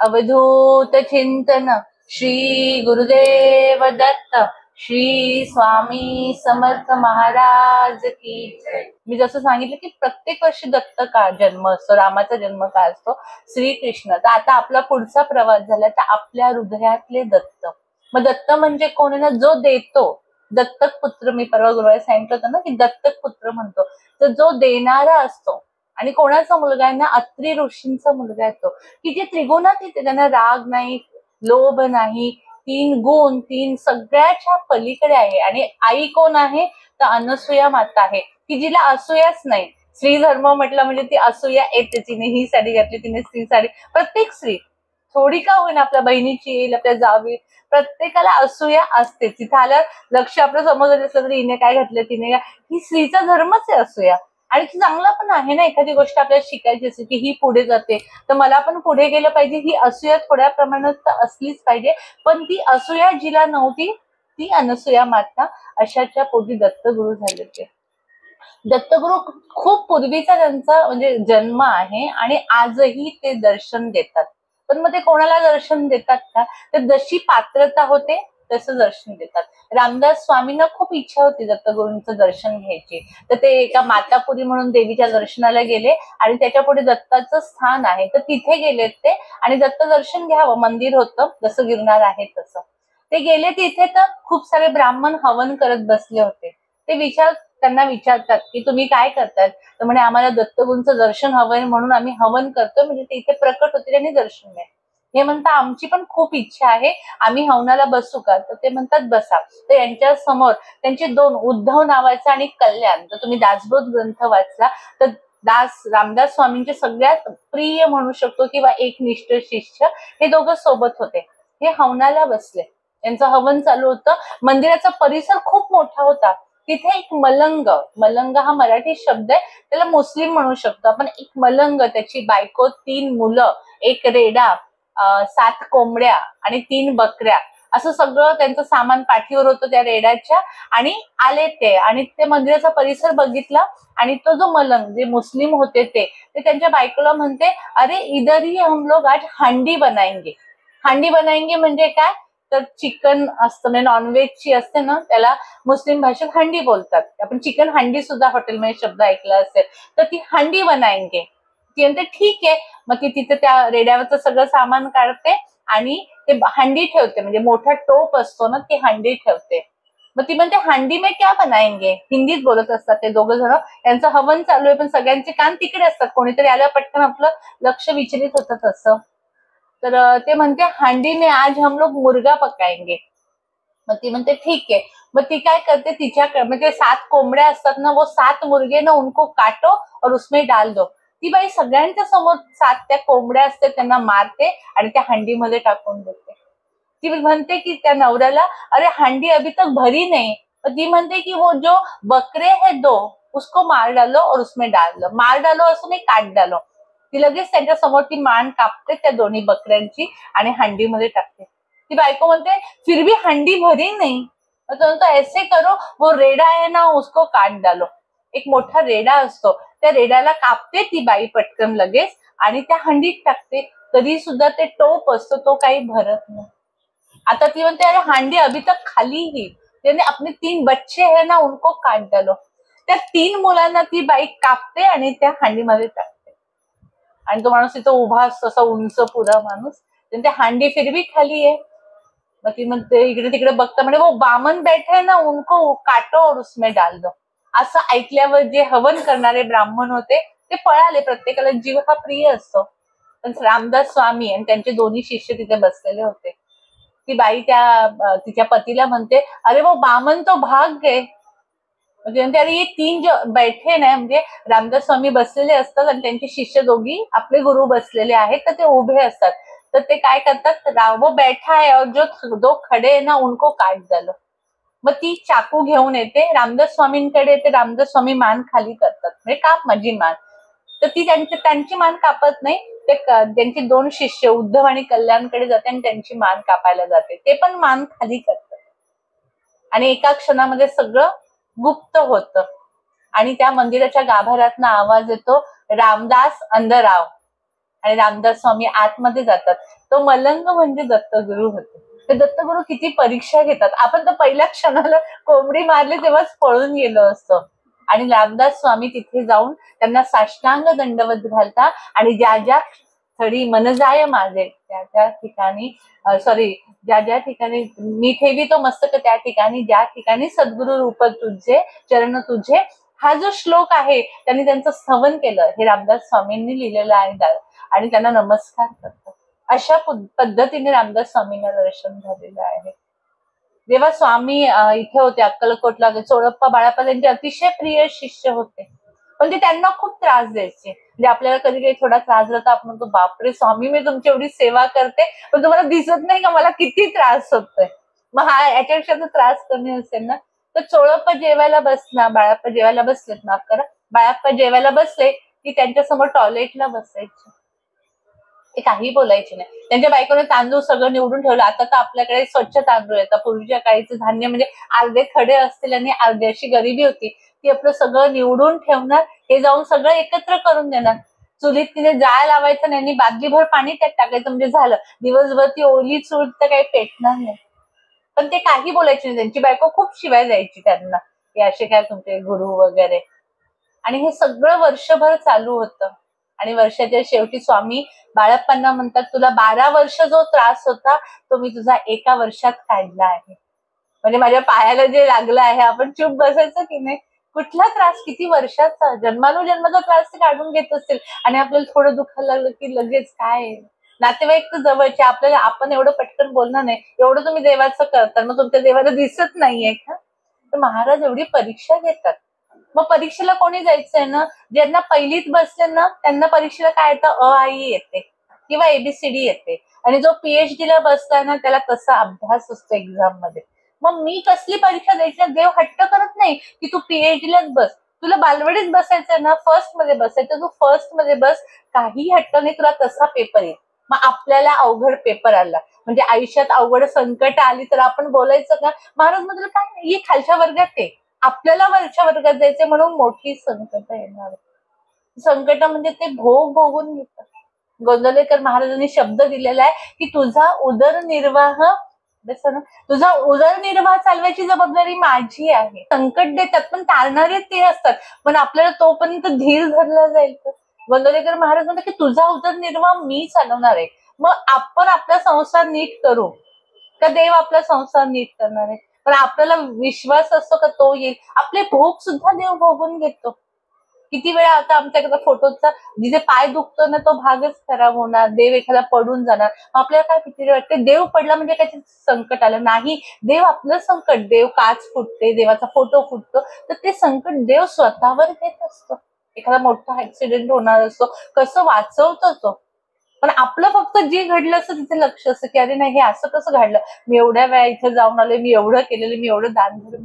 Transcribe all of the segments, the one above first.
अवधूत चिंतन श्री गुरुदेव दत्त श्री स्वामी समर्थ महाराज की जय। मी जसं सांगितलं की प्रत्येक वर्षी दत्त का जन्म असतो, रामाचा जन्म का असतो, श्रीकृष्ण। तर आता आपला पुढचा प्रवास झाला तर आपल्या हृदयातले दत्त। मग दत्त म्हणजे कोण आहे ना, जो देतो, दत्तक पुत्र। मी परवा गुरुवारी सांगितलं होतं ना की दत्तक पुत्र म्हणतो, तर जो देणारा असतो। आणि कोणाचा मुलगा आहे ना, अत्री ऋषींचा मुलगा आहे तो, की जे त्रिगुणातीत आहे, त्यांना राग नाही, लोभ नाही, तीन गुण, तीन सगळ्याच्या पलीकडे आहे। आणि आई कोण आहे तर अनसूया माता आहे, की जिला असूयाच नाही। स्त्री धर्म म्हटलं म्हणजे ती असूया येते, तिने ही साडी घातली, तिने स्त्री साडी, प्रत्येक स्त्री थोडी का होईना आपल्या बहिणीची येईल, आपल्या जावी, प्रत्येकाला असूया असते। तिथे आलं लक्ष आपलं समोर असलं तरी हिने काय घातलं, तिने ही स्त्रीचा धर्मच आहे असूया। आणि चांगला पण आहे ना, एखादी गोष्ट आपल्याला शिकायची असेल की ही पुढे जाते तर मला पण पुढे गेलं पाहिजे, ही असूया थोड्या प्रमाणात तर असलीच पाहिजे। पण ती असूया जिला नव्हती ती अनसूया माता, अशाच्या पोटी दत्तगुरु झाले ते। दत्तगुरु खूप पूर्वीचा त्यांचा म्हणजे जन्म आहे आणि आजही ते दर्शन देतात। पण मग ते कोणाला दर्शन देतात का, तर जशी पात्रता होते तसं दर्शन देतात। रामदास स्वामींना खूप इच्छा होती दत्तगुरूंचं दर्शन घ्यायची, तर ते एका मातापुरी म्हणून देवीच्या दर्शनाला गेले आणि त्याच्या पुढे दत्ताचं स्थान आहे, तर तिथे गेलेत ते आणि दत्त दर्शन घ्यावं, मंदिर होतं जसं गिरनार आहे तसं। ते गेले तिथे तर खूप सारे ब्राह्मण हवन करत बसले होते। ते त्यांना विचारतात की तुम्ही काय करतात, तर म्हणे आम्हाला दत्तगुरूंचं दर्शन हवंय म्हणून आम्ही हवन करतो, म्हणजे ते इथे प्रकट होतील आणि दर्शन मिळेल। हे म्हणतात आमची पण खूप इच्छा आहे, आम्ही हवनाला बसू का, तर ते म्हणतात बसा। तर यांच्या समोर त्यांचे दोन, उद्धव नावाचा आणि कल्याण, तर तुम्ही दासबोध ग्रंथ वाचला तर रामदास स्वामींचे सगळ्यात प्रिय म्हणू शकतो किंवा एकनिष्ठ शिष्य हे दोघं सोबत होते। हे हवनाला बसले, यांचं हवन चालू होतं। मंदिराचा परिसर खूप मोठा होता। तिथे एक मलंग, मलंग हा मराठी शब्द आहे, त्याला मुस्लिम म्हणू शकतो आपण। एक मलंग, त्याची बायको, 3 मुलं, एक रेडा, 7 कोंबड्या आणि 3 बकऱ्या, असं सगळं त्यांचं सामान पाठीवर होतं त्या रेड्याच्या। आणि आले ते आणि ते मंदिराचा परिसर बघितला आणि तो जो मलंग, जे मुस्लिम होते ते त्यांच्या बायकोला म्हणते, अरे इधर ही हम लोग आज हांडी बनाएंगे। हांडी बनाएंगे म्हणजे काय, तर चिकन असतं म्हणजे नॉनव्हेजची असते ना, त्याला मुस्लिम भाषेत हंडी बोलतात। आपण चिकन हंडी सुद्धा हॉटेलमध्ये शब्द ऐकला असेल, तर ती हंडी बनाएंगे। ती म्हणते ठीक आहे, मग ती तिथे त्या रेड्यावरचं सगळं सामान काढते आणि ते हंडी ठेवते, म्हणजे मोठा टोप असतो ना, ती हंडी ठेवते। मग ती म्हणते हांडी में क्या बनाएंगे, हिंदीत बोलत असतात ते दोघं जण। यांचं हवन चालू आहे पण सगळ्यांचे कान तिकडे असतात, कोणीतरी आलं पटकन आपलं लक्ष विचलित होतं तसं। तर ते म्हणते हांडी में आज हम लोग मुर्गा पकाएंगे। मग ती म्हणते ठीक आहे। मग ती काय करते, तिच्या म्हणजे 7 कोंबड्या असतात ना, वो 7 मुर्गे ना उनको काटो और उसमें डाल दो। ती बाई सगळ्यांच्या समोर 7 त्या कोंबड्या असतात त्यांना मारते आणि त्या हंडीमध्ये टाकून देते। ती म्हणते की त्या नवऱ्याला, अरे हांडी अभी तक भरी नहीं। ती म्हणते की वो जो बकरे है 2 उसको मार डालो और उसमें डाल दो। मार डालो असं नाही, काट डालो। ती लगेच त्यांच्या समोर ती मान कापते त्या दोन्ही बकऱ्यांची आणि हंडीमध्ये टाकते। ती बायको म्हणते फिर भी हंडी भरी नहीं, तो ऐसे करो वो रेडा है ना उसको काट डालो। एक मोठा रेडा असतो, त्या रेड्याला कापते ती बाई पटकन लगेच आणि त्या हंडीत टाकते, तरी सुद्धा ते टोप असतो तो काही भरत नाही। आता ती म्हणते अरे हांडी अभी तक खाली ही, त्याने अपने 3 बच्चे है ना उनको काट डालो। त्या 3 मुलांना ती बाई कापते आणि त्या हंडीमध्ये टाकते। आणि तो माणूस तिथं उभा असतो, असा उंच पुरा माणूस, त्यांची हांडी फिर भी खाली आहे। मग ती म्हणते इकडे तिकडे बघता म्हणे वो बामन बैठे ना उनको काटो और उसमें डाल दो। असं ऐकल्यावर जे हवन करणारे ब्राह्मण होते ते पळाले, प्रत्येकाला जीव हा प्रिय असतो। पण रामदास स्वामी आणि त्यांचे दोन्ही शिष्य तिथे बसलेले होते। ती बाई त्या तिच्या पतीला म्हणते, अरे वो बामन तो भाग गए। म्हणजे अरे ये 3 जो बैठे ना, म्हणजे रामदास स्वामी बसलेले असतात आणि त्यांचे शिष्य दोघी आपले गुरु बसलेले आहेत, तर ते उभे असतात। तर ते काय करतात, वो बैठा है और जो 2 खडे है ना उनको काट डालो। मग ती चाकू घेऊन येते, रामदास स्वामींकडे येते, रामदास स्वामी मान खाली करतात, म्हणजे काप माझी मान। तर ती त्यांची मान कापत नाही, ते त्यांचे 2 शिष्य उद्धव आणि कल्याणकडे जाते आणि त्यांची मान कापायला जाते, ते पण मान खाली करतात। आणि एका क्षणामध्ये सगळं गुप्त होतं आणि त्या मंदिराच्या गाभाऱ्यातनं आवाज येतो, रामदास अंदर आओ। आणि रामदास स्वामी आतमध्ये जातात. तो मलंग म्हणजे दत्तगुरु होते. ते दत्तगुरु किती परीक्षा घेतात. आपण तर पहिल्या क्षणाला कोंबडी मारली तेव्हाच पळून गेलो असतो. आणि रामदास स्वामी तिथे जाऊन त्यांना साष्टांग दंडवत घालता आणि ज्या ज्या स्थळी मन जाय माझे त्या त्या ठिकाणी ज्या ज्या ठिकाणी मी ठेवी तो मस्तक त्या ठिकाणी ज्या ठिकाणी सद्गुरु रूप तुझे चरण तुझे, हा जो श्लोक आहे त्यांनी त्यांचं स्तवन केलं. हे रामदास स्वामींनी लिहिलेलं आहे आणि त्यांना नमस्कार करतात. अशा पद्धतीने रामदास स्वामींना दर्शन झालेलं आहे. जेव्हा स्वामी इथे होते अक्कलकोटला, चोळप्पा बाळाप्पा त्यांचे अतिशय प्रिय शिष्य होते. पण ते त्यांना खूप त्रास द्यायचे. म्हणजे आपल्याला कधी काही थोडा त्रास झाला तर आपण म्हणतो बापरे स्वामी मी तुमची एवढी सेवा करते पण तुम्हाला दिसत नाही का मला किती त्रास होतोय. मग हा याच्यापेक्षा तर त्रास कमी असेल ना. तर चोळप्पा जेवायला बसला, बाळाप्पा जेवायला बसलेत, माफ करा, बाळाप्पा जेवायला बसले की त्यांच्यासमोर टॉयलेटला बसायचे. ते काही बोलायचे नाही. त्यांच्या बायकोने तांदूळ सगळं निवडून ठेवलं. आता तर आपल्याकडे स्वच्छ तांदूळ येतात. पूर्वीच्या काळीचं धान्य म्हणजे अर्धे खडे असतील आणि अर्धी अशी गरिबी होती. ती आपलं सगळं निवडून ठेवणार, हे जाऊन सगळं एकत्र करून देणार. चुलीत तिने जाळ लावायचं नाही आणि बादलीभर पाणी त्यात टाकायचं म्हणजे झालं. दिवसभर ती ओली चूल तर काही पेटणार नाही. पण ते काही बोलायचे नाही. त्यांची बायको खूप शिवाय द्यायची त्यांना, की असे काय तुमचे गुरु वगैरे. आणि हे सगळं वर्षभर चालू होतं. आणि वर्षाच्या शेवटी स्वामी बाळप्पांना म्हणतात तुला 12 वर्ष जो त्रास होता तो मी तुझा 1 वर्षात काढला आहे. म्हणजे माझ्या पायाला जे लागलं आहे, आपण चूप बसायचं की नाही, कुठला त्रास किती वर्षाचा, जन्मानुजन्माचा त्रास ते काढून घेत असतील. आणि आपल्याला थोडं दुखायला लागलं की लगेच काय नातेवाईक तर जवळचे, आपल्याला आपण एवढं पटकन बोलणार नाही, एवढं तुम्ही देवाचं करता मग तुमच्या देवाला दिसत नाहीये का. तर महाराज एवढी परीक्षा घेतात. मग परीक्षेला कोणी जायचंय ना, ज्यांना पहिलीत बसले ना त्यांना परीक्षेला काय येतं, अ आई येते किंवा एबीसीडी येते. आणि जो पीएचडी ला बसलाय ना त्याला तसा अभ्यास असतो एक्झाम मध्ये. मग मी कसली परीक्षा द्यायची. देव हट्ट करत नाही की तू पीएचडी लाच बस, तुला बालवडीत बसायचंय ना, फर्स्ट मध्ये बसायचं, तू फर्स्ट मध्ये बस, काही हट्ट नाही, तुला तसा पेपर येईल. मग आपल्याला अवघड पेपर आला म्हणजे आयुष्यात अवघड संकट आली तर आपण बोलायचं का महाराज म्हटलं काय नाही, खालच्या वर्गात ते आपल्याला वरच्या वर्गात जायचे म्हणून मोठी संकट येणार. संकट म्हणजे ते भोग भोगून घेतात. गोंदवलेकर महाराजांनी शब्द दिलेला आहे की तुझा उदरनिर्वाह चालवायची जबाबदारी माझी आहे. संकट देतात पण टाळणारे ते असतात, पण आपल्याला तोपर्यंत धीर धरला जाईल. तर गोंदवलेकर महाराज म्हणतात की तुझा उदरनिर्वाह मी चालवणार आहे. मग आपण आपला संसार नीट करू का देव आपला संसार नीट करणार आहे. पण आपल्याला विश्वास असतो का तो येईल. आपले भोग सुद्धा देव भोगून घेतो. किती वेळा आता आमच्याकडे फोटोचा जिथे पाय दुखतो ना तो भागच खराब होणार, देव एखादा पडून जाणार. आपल्याला काय किती वाटते देव पडला म्हणजे काय संकट आलं नाही. देव आपलं संकट, देव काच फुटते, देवाचा फोटो फुटतो तर ते संकट देव स्वतःवर घेत असतो. एखादा मोठा ऍक्सिडेंट होणार असतो, कसं वाचवतो तो. पण आपलं फक्त जे घडलं असतं तिथे लक्ष असतं की अरे नाही हे असं कसं घडलं, मी एवढ्या वेळा इथे जाऊन आले, मी एवढं केलेलं, मी एवढं दान धर्म.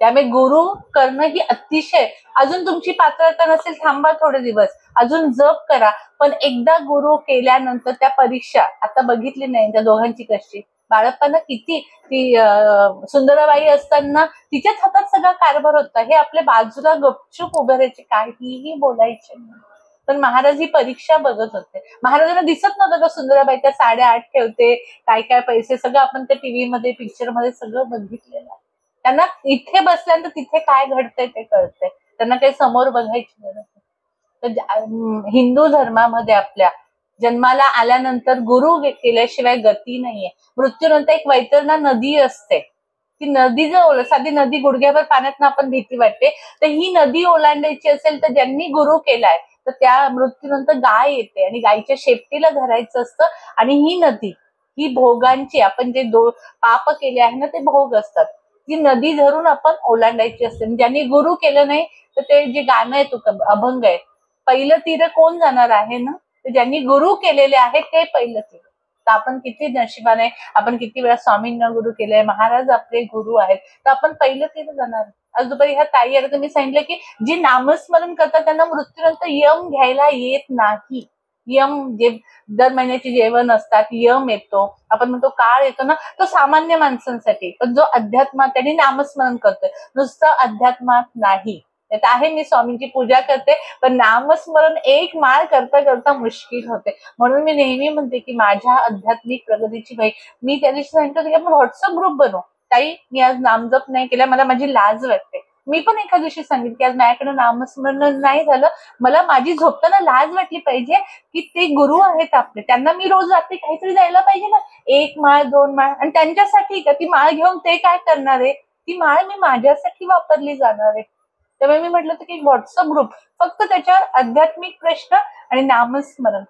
त्यामुळे गुरु करणं ही अतिशय, अजून तुमची पात्रता नसेल थांबा थोडे दिवस, अजून जप करा. पण एकदा गुरु केल्यानंतर त्या परीक्षा आता बघितली नाही त्या दोघांची कशी. बाळप्पांना किती ती सुंदराबाई असताना तिच्याच हातात सगळा कारभार होता. हे आपल्या बाजूला गपचूप उभे राहायचे, काहीही बोलायचे नाही. पण महाराज ही परीक्षा बघत होते. महाराजांना दिसत नव्हतं का सुंदराबाई त्या साड्या आठ ठेवते, काय काय पैसे, सगळं आपण त्या टीव्ही मध्ये पिक्चर मध्ये सगळं बघितलेलं आहे. त्यांना इथे बसल्यानंतर तिथे काय घडतंय ते कळतंय. त्यांना काही समोर बघायची गरज नाही. तर हिंदू धर्मामध्ये आपल्या जन्माला आल्यानंतर गुरु केल्याशिवाय गती नाहीये. मृत्यूनंतर एक वैतरणा नदी असते. ती नदी जर साधी नदी गुडघ्याभर पाण्यात आपण भीती वाटते, तर ही नदी ओलांडायची असेल तर ज्यांनी गुरु केलाय तर त्या मृत्यूनंतर गाय येते आणि गायीच्या शेपटीला धरायचं असतं. आणि ही नदी ही भोगांची, आपण जे पाप केले आहे ना ते भोग असतात, ती नदी धरून आपण ओलांडायची असते. ज्यांनी गुरु केलं नाही तर ते जे गाणं आहे तो अभंग आहे, पहिलं तीर कोण जाणार आहे ना, तर ज्यांनी गुरु केलेले आहे ते पहिलं तीर. तर आपण किती नशिबाने, आपण किती वेळा स्वामींना गुरु केलंय, महाराज आपले गुरु आहेत, तर आपण पहिलं तीर जाणार. आज दुपारी ह्या ताई आल्या तर मी सांगितलं की जी नामस्मरण करतात त्यांना मृत्यूनंतर यम घ्यायला येत नाही. यम जे दर महिन्याचे जेवण असतात, यम येतो, आपण म्हणतो काळ येतो ना, तो सामान्य माणसांसाठी. पण जो अध्यात्मात त्यांनी नामस्मरण करतोय, नुसतं अध्यात्मात नाही. त्यात आहे मी स्वामींची पूजा करते, पण नामस्मरण एक माळ करता करता मुश्किल होते. म्हणून मी नेहमी म्हणते की माझ्या आध्यात्मिक प्रगतीची मी त्या दिवशी सांगितलं की आपण व्हॉट्सअप ग्रुप बनवू. ताई, मी आज नामजप नाही केला, मला माझी लाज वाटते. मी पण एका दिवशी सांगितलं की आज माझ्याकडे नामस्मरण नाही झालं, मला माझी झोपताना लाज वाटली पाहिजे की ते गुरु आहेत आपले, त्यांना मी रोज रात्री काहीतरी द्यायला पाहिजे ना, 1 माळ 2 माळ. आणि त्यांच्यासाठी का ती माळ घेऊन ते काय करणार आहे, ती माळ मी माझ्यासाठी वापरली जाणार आहे. त्यामुळे मी म्हटलं होतं की व्हॉट्सअप ग्रुप फक्त त्याच्यावर आध्यात्मिक प्रश्न आणि नामस्मरण